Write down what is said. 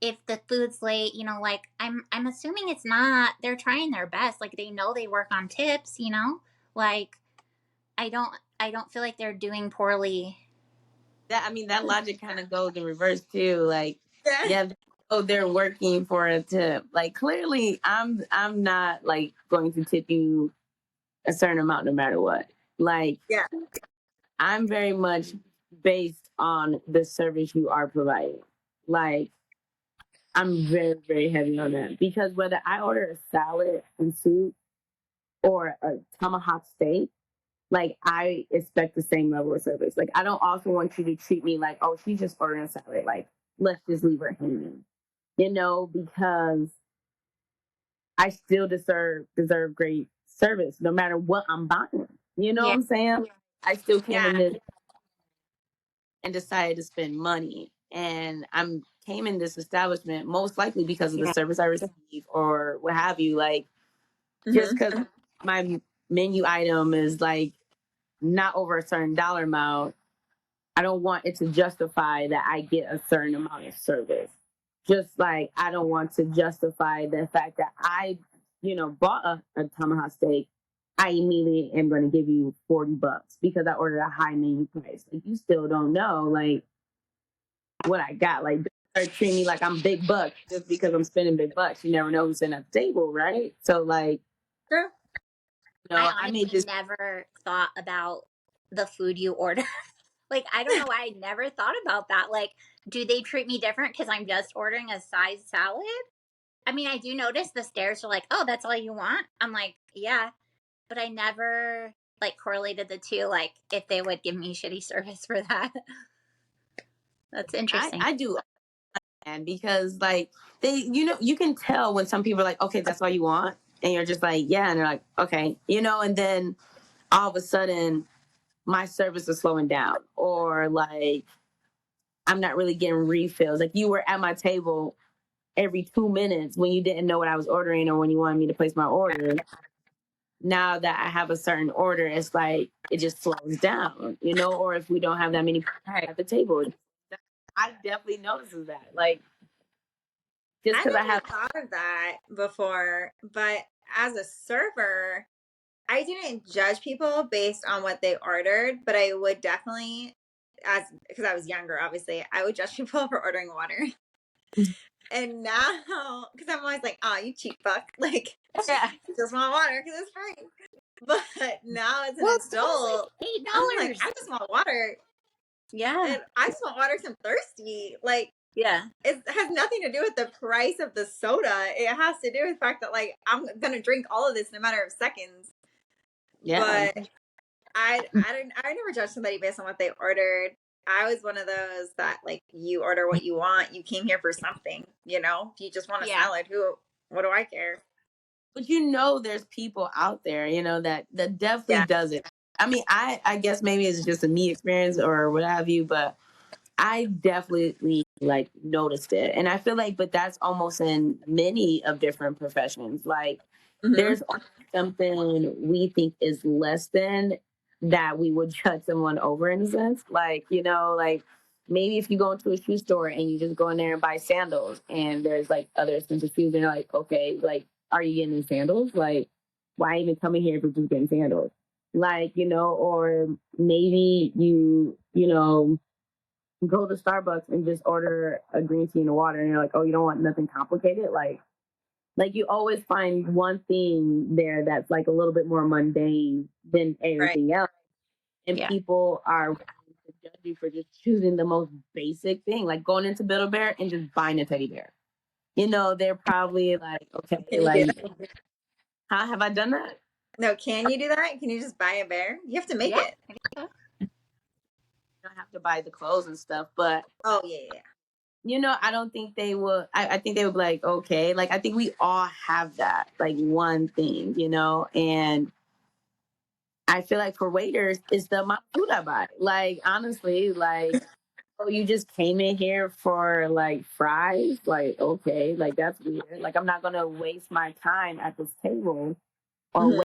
if the food's late, like I'm assuming it's not they're trying their best. Like they know they work on tips, Like I don't feel like they're doing poorly. That logic kind of goes in reverse too. Like, Yeah. yeah, oh, they're working for a tip. Like, clearly, I'm not like going to tip you a certain amount no matter what. Like, Yeah. I'm very much based on the service you are providing. Like, I'm very, very heavy on that because whether I order a salad and soup or a tomahawk steak, like I expect the same level of service. Like I don't also want you to treat me like, oh, she's just ordering a salad. Like let's just leave her hanging, because I still deserve great service no matter what I'm buying. You know what Yeah. I'm saying? I still came in Yeah. this and decided to spend money, and I'm came in this establishment most likely because of the Yeah. service I receive or what have you. Like just Hmm. because my menu item is like not over a certain dollar amount, I don't want it to justify that I get a certain amount of service. Just like I don't want to justify the fact that I, bought a tomahawk steak. I immediately am going to give you $40 because I ordered a high menu price. Like you still don't know like what I got. Like start treating me like I'm big bucks just because I'm spending big bucks. You never know who's in at the table, right? So like, True. I I made honestly this. never thought about the food you order. Like I don't know why I never thought about that. Like, do they treat me different because I'm just ordering a size salad? I mean, I do notice the stares are like, "Oh, that's all you want?" I'm like, "Yeah," but I never like correlated the two. Like, if they would give me shitty service for that. That's interesting. I do, and because like they, you can tell when some people are like, okay, that's all you want, and you're just like, yeah, and they're like, okay, and then all of a sudden my service is slowing down, or like I'm not really getting refills. Like you were at my table every 2 minutes when you didn't know what I was ordering or when you wanted me to place my order. Now that I have a certain order, it's like it just slows down, or if we don't have that many people Right. at the table. I definitely notices that. Like just I because I never have. thought of that before, but as a server, I didn't judge people based on what they ordered, but I would definitely, as because I was younger, obviously, I would judge people for ordering water. And now, because I'm always like, oh, you cheap fuck. Like, Yeah. you just want water because it's free. But now as an Well, it's like adult, eight I'm like, dollars. I just want water. Yeah. And I just want water because I'm thirsty. Like, Yeah. it has nothing to do with the price of the soda. It has to do with the fact that, like, I'm going to drink all of this in a matter of seconds. Yeah. But I never judged somebody based on what they ordered. I was one of those that like you order what you want. You came here for something, If you just want a Yeah. salad, what do I care? But there's people out there, that definitely Yeah. does it. I mean, I guess maybe it's just a me experience or what have you, but I definitely like noticed it. And I feel like, but that's almost in many of different professions. Like Hmm. there's something we think is less than that we would judge someone over in a sense. Like, like maybe if you go into a shoe store and you just go in there and buy sandals and there's like other expensive shoes and you're like, okay, like, are you getting sandals? Like, why even coming here if you're just getting sandals? Like, or maybe you go to Starbucks and just order a green tea and a water and you're like, oh, you don't want nothing complicated? Like you always find one thing there that's like a little bit more mundane than Right. everything else. And Yeah. people are willing to judge you for just choosing the most basic thing, like going into Build a Bear and just buying a teddy bear. They're probably like, okay, Can you do like, that? how have I done that? No, can you do that? Can you just buy a bear? You have to make Yeah. it. You don't have to buy the clothes and stuff, but Oh yeah. I don't think they will. I think they would be like, okay, like I think we all have that, like one thing, and I feel like for waiters, it's the amount of food I buy. Like honestly, like oh, you just came in here for like fries, like okay, like that's weird. Like I'm not gonna waste my time at this table or Mhm.